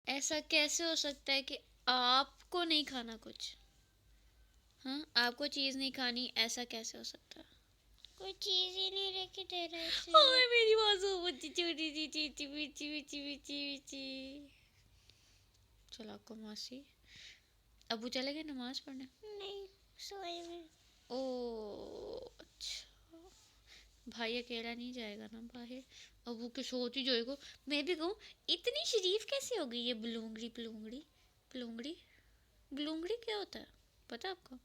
ऐसा कैसे हो सकता है कि आपको नहीं खाना कुछ? हाँ, आपको चीज़ नहीं खानी, ऐसा कैसे हो सकता है? कोई चीज ही नहीं लेके दे रहा है ओए इसलिए। मेरी मासूम बच्ची, छोटी सी चीची बिची बिची बिची बिची। चलो आपको मासी। अबू चले गए नमाज पढ़ने? नहीं, सोए हुए। ओ अच्छा। भाई अकेला नहीं जाएगा ना बाहर? अबू के सोच ही जाएगा। मैं भी कहूँ, इतनी शरीफ कैसे हो गई ये बुलूंगड़ी पुलूंगड़ी? पुलूंगड़ी बुलूंगड़ी क्या होता है, पता आपको?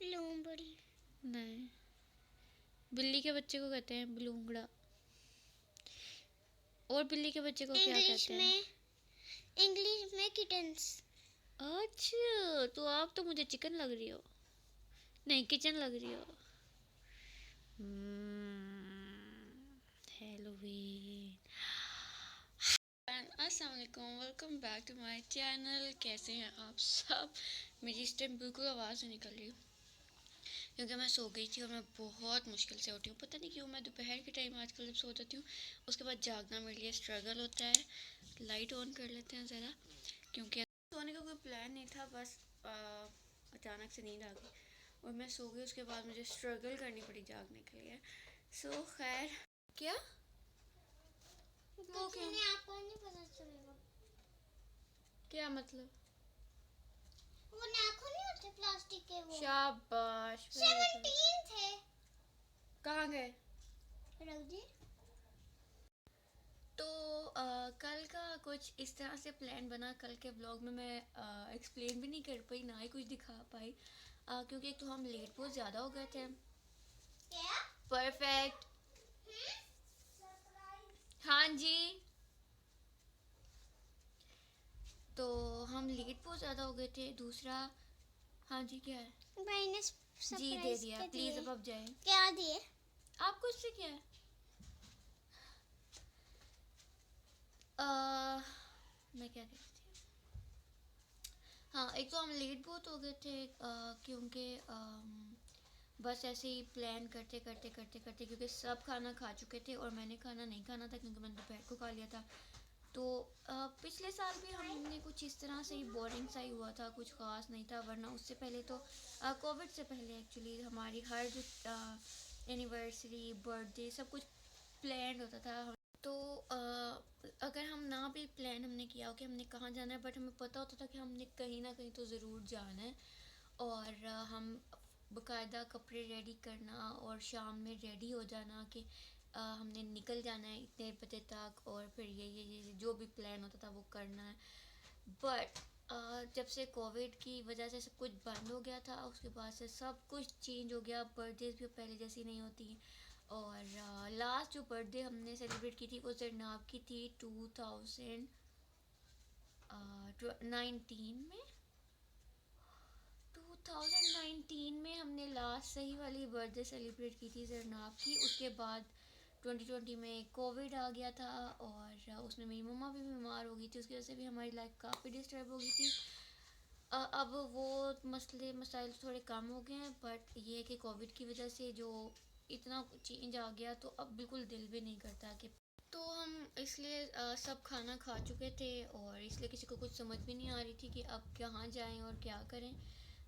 लूमड़ी। नहीं, बिल्ली के बच्चे को कहते हैं बुलूंगड़ा। और बिल्ली के बच्चे को क्या इंग्लिश कहते हैं? में इंग्लिश में किटन्स। अच्छा, तो आप तो मुझे चिकन लग रही हो, नहीं किचन लग रही हो। हेलोवीन। अस्सलाम वालेकुम, welcome back to my channel. कैसे हैं आप सब? मेरी इस टाइम बिल्कुल आवाज़ नहीं निकल रही क्योंकि मैं सो गई थी और मैं बहुत मुश्किल से उठी हूँ। पता नहीं क्यों मैं दोपहर के टाइम आजकल जब सो जाती हूँ उसके बाद जागना मेरे लिए स्ट्रगल होता है। लाइट ऑन कर लेते हैं ज़रा, क्योंकि सोने का कोई प्लान नहीं था, बस अचानक से नींद आ गई और मैं सो गई। उसके बाद मुझे स्ट्रगल करनी पड़ी जागने के लिए। सो खैर, क्या वो क्यों, आपको नहीं पता चलेगा। क्या मतलब? वो नाखून नहीं होते प्लास्टिक के, वो शाबाश, 17 थे। कहाँ गए? रख दी। तो कल का कुछ इस तरह से प्लान बना। कल के ब्लॉग में मैं एक्सप्लेन भी नहीं कर पाई, ना ही कुछ दिखा पाई, क्योंकि एक तो हम लेट बहुत ज़्यादा हो गए थे। क्या? परफेक्ट। हाँ जी। तो हम लेट बहुत ज़्यादा हो गए थे। दूसरा, हाँ जी क्या है? भाई ने जी दे सरप्राइज दिया, के प्लीज़ दिए। अब आप जाएं। क्या दिए? आपको इससे क्या है? मैं क्या कह रही थी? हाँ, एक तो हम लेट बहुत हो गए थे क्योंकि बस ऐसे ही प्लान करते करते करते करते, क्योंकि सब खाना खा चुके थे और मैंने खाना नहीं खाना था क्योंकि मैंने दोपहर को खा लिया था। तो पिछले साल भी हमने कुछ इस तरह से ही बोरिंग सा ही हुआ था, कुछ ख़ास नहीं था। वरना उससे पहले तो कोविड से पहले एक्चुअली हमारी हर जो एनिवर्सरी बर्थडे सब कुछ प्लान होता था। तो अगर हम ना भी प्लान हमने किया हो कि हमने कहाँ जाना है, बट हमें पता होता था कि हमने कहीं ना कहीं तो ज़रूर जाना है। और हम बाकायदा कपड़े रेडी करना और शाम में रेडी हो जाना कि हमने निकल जाना है इतने बजे तक, और फिर ये जो भी प्लान होता था वो करना है। बट जब से कोविड की वजह से सब कुछ बंद हो गया था, उसके बाद से सब कुछ चेंज हो गया। बर्थडेज भी पहले जैसी नहीं होती। और लास्ट जो बर्थडे हमने सेलिब्रेट की थी वो जरनाब की थी 2019 में। 2019 में हमने लास्ट सही वाली बर्थडे सेलिब्रेट की थी जरनाब की। उसके बाद 2020 में कोविड आ गया था और उसमें मेरी मम्मा भी बीमार हो गई थी। उसकी वजह से भी हमारी लाइफ काफ़ी डिस्टर्ब हो गई थी। अब वो मसले मसाइल थोड़े कम हो गए हैं, बट ये है कि कोविड की वजह से जो इतना चेंज आ गया तो अब बिल्कुल दिल भी नहीं करता कि, तो हम इसलिए सब खाना खा चुके थे और इसलिए किसी को कुछ समझ भी नहीं आ रही थी कि अब कहाँ जाएं और क्या करें,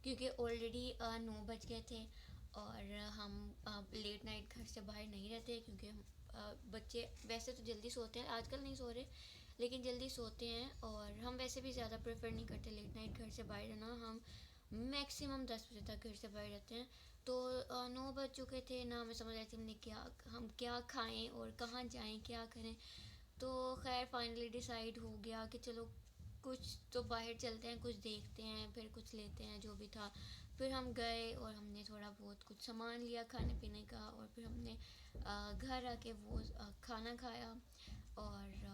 क्योंकि ऑलरेडी 9 बज गए थे। और हम लेट नाइट घर से बाहर नहीं रहते क्योंकि बच्चे वैसे तो जल्दी सोते हैं, आजकल नहीं सो रहे लेकिन जल्दी सोते हैं। और हम वैसे भी ज़्यादा प्रेफर नहीं करते लेट नाइट घर से बाहर रहना। हम मैक्सिमम 10 बजे तक घर से बाहर रहते हैं। तो 9 बज चुके थे ना, हमें समझ आई थी हम क्या खाएं और कहाँ जाएं, क्या करें। तो खैर फाइनली डिसाइड हो गया कि चलो कुछ तो बाहर चलते हैं, कुछ देखते हैं, फिर कुछ लेते हैं जो भी था। फिर हम गए और हमने थोड़ा बहुत कुछ सामान लिया खाने पीने का, और फिर हमने घर आके वो खाना खाया। और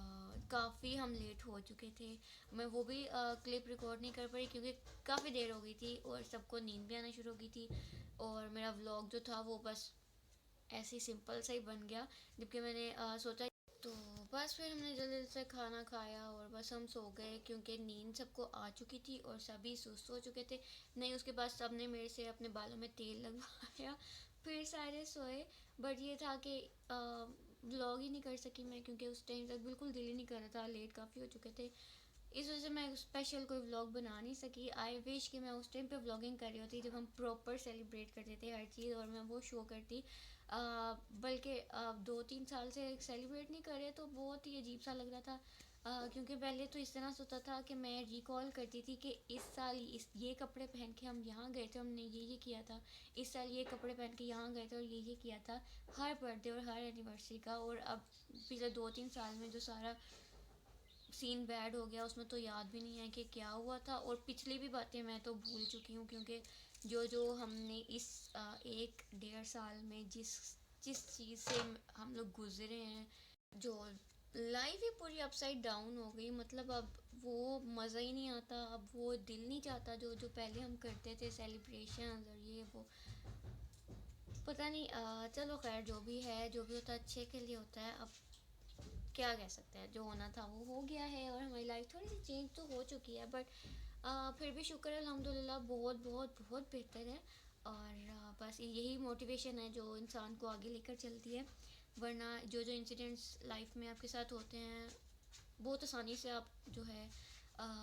काफ़ी हम लेट हो चुके थे। मैं वो भी क्लिप रिकॉर्ड नहीं कर पाई क्योंकि काफ़ी देर हो गई थी और सबको नींद भी आना शुरू हो गई थी। और मेरा व्लॉग जो था वो बस ऐसे ही सिंपल सा ही बन गया, जबकि मैंने सोचा। तो बस फिर हमने जल्दी जल्दी से खाना खाया और बस हम सो गए क्योंकि नींद सबको आ चुकी थी और सभी सुस्त हो चुके थे। नहीं, उसके बाद सब ने मेरे से अपने बालों में तेल लगवाया, फिर सारे सोए। बट ये था कि व्लॉग ही नहीं कर सकी मैं, क्योंकि उस टाइम तक बिल्कुल दिल ही नहीं कर रहा था, लेट काफ़ी हो चुके थे। इस वजह से मैं स्पेशल कोई व्लॉग बना नहीं सकी। आई विश कि मैं उस टाइम पे व्लॉगिंग कर रही होती जब हम प्रॉपर सेलिब्रेट करते थे हर चीज़, और मैं वो शो करती। बल्कि 2-3 साल से सेलिब्रेट नहीं कर रहे तो बहुत ही अजीब सा लग रहा था। क्योंकि पहले तो इस तरह से होता था कि मैं रिकॉल करती थी कि इस साल इस ये कपड़े पहन के हम यहाँ गए थे, हमने ये किया था। इस साल ये कपड़े पहन के यहाँ गए थे और ये किया था, हर बर्थडे और हर एनिवर्सरी का। और अब पिछले 2-3 साल में जो सारा सीन बैड हो गया, उसमें तो याद भी नहीं है कि क्या हुआ था, और पिछली भी बातें मैं तो भूल चुकी हूँ, क्योंकि जो जो हमने इस 1-1.5 साल में जिस जिस चीज़ से हम लोग गुजरे हैं, जो लाइफ ही पूरी अपसाइड डाउन हो गई। मतलब अब वो मज़ा ही नहीं आता, अब वो दिल नहीं चाहता जो जो पहले हम करते थे सेलिब्रेशन और ये वो। पता नहीं, चलो खैर, जो भी है जो भी होता है अच्छे के लिए होता है। अब क्या कह सकते हैं, जो होना था वो हो गया है, और हमारी लाइफ थोड़ी सी चेंज तो हो चुकी है, बट फिर भी शुक्र है अल्हम्दुलिल्लाह, बहुत बहुत बहुत बेहतर है। और बस यही मोटिवेशन है जो इंसान को आगे लेकर चलती है। वरना जो जो इंसिडेंट्स लाइफ में आपके साथ होते हैं, बहुत आसानी से आप जो है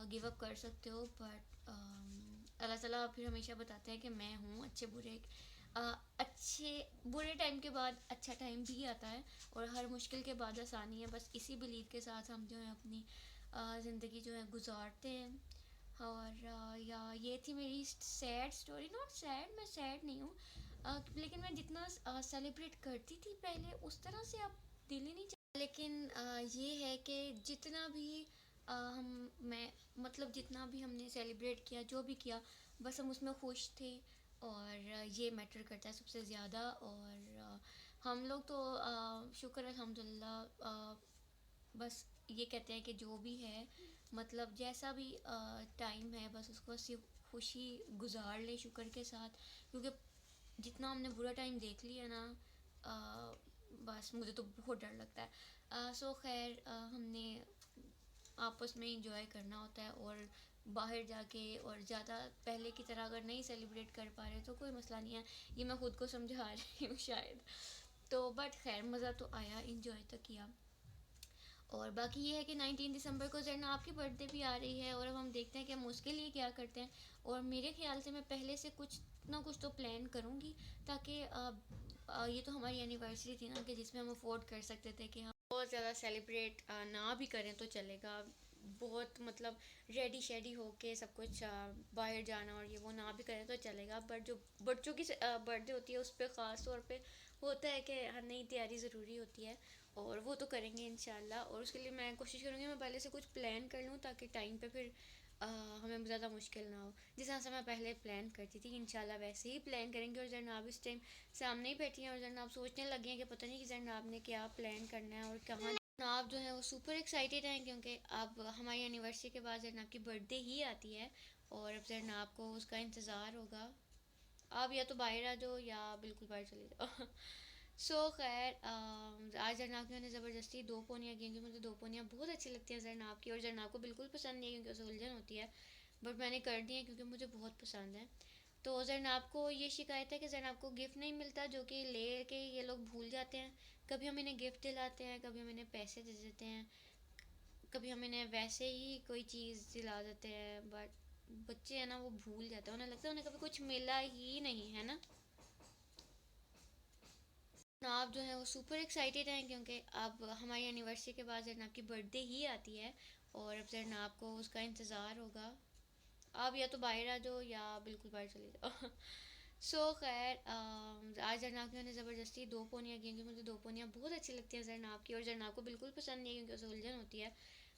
गिव अप कर सकते हो, बट अल्लाह ताला फिर हमेशा बताते हैं कि मैं हूँ। अच्छे बुरे अ, अच्छे बुरे टाइम के बाद अच्छा टाइम भी आता है, और हर मुश्किल के बाद आसानी है। बस इसी बिलीव के साथ हम जो है अपनी ज़िंदगी जो है गुजारते हैं। और या ये थी मेरी सैड स्टोरी। नॉट सैड, मैं सैड नहीं हूँ, लेकिन मैं जितना सेलिब्रेट करती थी पहले उस तरह से अब दिल ही नहीं चाहता। लेकिन ये है कि जितना भी हम मैं मतलब जितना भी हमने सेलिब्रेट किया, जो भी किया, बस हम उसमें खुश थे, और ये मैटर करता है सबसे ज़्यादा। और हम लोग तो शुक्र अल्हम्दुलिल्लाह, बस ये कहते हैं कि जो भी है, मतलब जैसा भी टाइम है, बस उसको सिर्फ खुशी गुजार ले शुक्र के साथ। क्योंकि जितना हमने बुरा टाइम देख लिया ना, अ, बस मुझे तो बहुत डर लगता है। सो खैर, हमने आपस में इंजॉय करना होता है, और बाहर जाके और ज़्यादा पहले की तरह अगर नहीं सेलिब्रेट कर पा रहे तो कोई मसला नहीं है। ये मैं खुद को समझा रही हूँ शायद। तो बट खैर, मज़ा तो आया, इंजॉय तो किया। और बाकी ये है कि 19 दिसंबर को जरना आपकी बर्थडे भी आ रही है, और अब हम देखते हैं कि हम उसके लिए क्या करते हैं। और मेरे ख्याल से मैं पहले से कुछ ना कुछ तो प्लान करूँगी, ताकि ये तो हमारी एनिवर्सरी थी ना, कि जिसमें हम अफोर्ड कर सकते थे कि हम बहुत ज़्यादा सेलिब्रेट ना भी करें तो चलेगा। बहुत मतलब रेडी शेडी होके सब कुछ बाहर जाना और ये वो ना भी करें तो चलेगा, बट जो बच्चों की बर्थडे होती है उस पर ख़ास तौर पे होता है कि हर नई तैयारी ज़रूरी होती है, और वो तो करेंगे इंशाल्लाह। और उसके लिए मैं कोशिश करूँगी मैं पहले से कुछ प्लान कर लूँ, ताकि टाइम पे फिर हमें ज़्यादा मुश्किल ना हो। जिस तरह से मैं पहले प्लान करती थी, इंशाल्लाह वैसे ही प्लान करेंगे। और जरनाब इस टाइम सामने ही बैठी हैं, और जरनाब सोचने लगी हैं कि पता नहीं कि जरनाब ने क्या प्लान करना है और कहाँ। जरनाब जो है वो सुपर एक्साइटेड हैं, क्योंकि अब हमारी एनिवर्सरी के बाद जरनाब की बर्थडे ही आती है, और अब जरनाब को उसका इंतज़ार होगा। आप या तो बाहर आ जाओ या बिल्कुल बाहर चले जाओ। सो खैर, आज जरनाब की मैंने ज़बरदस्ती 2 पोनियाँ की, क्योंकि मुझे 2 पोनियाँ बहुत अच्छी लगती हैं जरनाब की, और जरनाब को बिल्कुल पसंद नहीं है क्योंकि उसे उलझन होती है, बट मैंने कर दी है क्योंकि मुझे बहुत पसंद है। तो जरनाब को ये शिकायत है कि जरनाब को गिफ्ट नहीं मिलता, जो कि ले के ये लोग भूल जाते हैं। कभी हम इन्हें गिफ्ट दिलाते हैं, कभी हम इन्हें पैसे दे देते हैं, कभी हम इन्हें वैसे ही कोई चीज़ दिला देते हैं, बट बच्चे हैं ना, वो भूल जाते हैं, उन्हें लगता है उन्हें कभी कुछ मिला ही नहीं है ना। जनाब जो है वो सुपर एक्साइटेड हैं, क्योंकि अब हमारी एनिवर्सरी के बाद जरनाब की बर्थडे ही आती है, और अब जरनाब को उसका इंतज़ार होगा। आप या तो बाहर आ जाओ या बिल्कुल बाहर चले जाओ। सो खैर, आज जरनाब की मैंने ज़बरदस्ती 2 पोनियाँ की, क्योंकि मुझे 2 पोनियाँ बहुत अच्छी लगती हैं जरनाब की, और जरनाब को बिल्कुल पसंद नहीं है क्योंकि उसे उलझन होती है,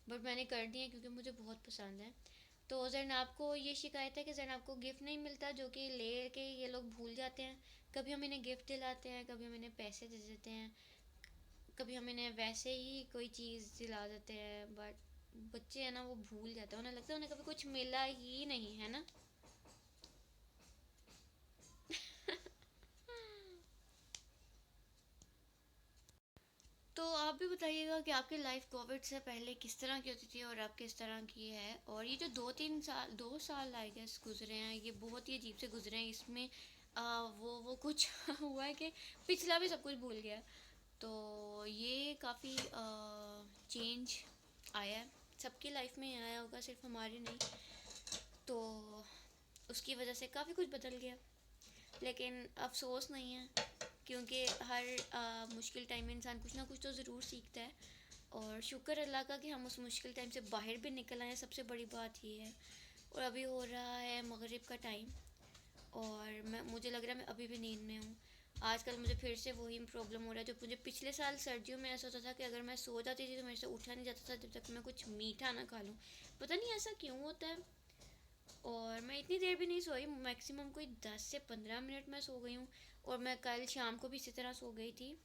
बट मैंने कर दी है क्योंकि मुझे बहुत पसंद है। तो जरनाब को ये शिकायत है कि जरनाब को गिफ्ट नहीं मिलता, जो कि ले के ये लोग भूल जाते हैं। कभी हम इन्हें गिफ्ट दिलाते हैं, कभी हम इन्हें पैसे दे देते हैं, कभी हम इन्हें वैसे ही कोई चीज़ दिला देते हैं, बट बच्चे हैं ना, वो भूल जाते हैं, उन्हें लगता है उन्हें कभी कुछ मिला ही नहीं है ना। तो आप भी बताइएगा कि आपकी लाइफ कोविड से पहले किस तरह की होती थी और अब किस तरह की है। और ये जो 2 साल आई गेस गुजरे हैं, ये बहुत ही अजीब से गुजरे हैं। इसमें वो कुछ हुआ है कि पिछला भी सब कुछ भूल गया है। तो ये काफ़ी चेंज आया है, सबकी लाइफ में आया होगा, सिर्फ हमारी नहीं। तो उसकी वजह से काफ़ी कुछ बदल गया, लेकिन अफसोस नहीं है, क्योंकि हर मुश्किल टाइम में इंसान कुछ ना कुछ तो ज़रूर सीखता है। और शुक्र अल्लाह का कि हम उस मुश्किल टाइम से बाहर भी निकल आए, सबसे बड़ी बात ये है। और अभी हो रहा है मगरिब का टाइम, और मुझे लग रहा है मैं अभी भी नींद में हूँ। आजकल मुझे फिर से वही प्रॉब्लम हो रहा है जो मुझे पिछले साल सर्दियों में ऐसा होता था कि अगर मैं सो जाती थी तो मेरे से उठा नहीं जाता था जब तक मैं कुछ मीठा ना खा लूँ। पता नहीं ऐसा क्यों होता है। और मैं इतनी देर भी नहीं सोई, मैक्सिमम कोई 10 से 15 मिनट मैं सो गई हूँ। और मैं कल शाम को भी इसी तरह सो गई थी।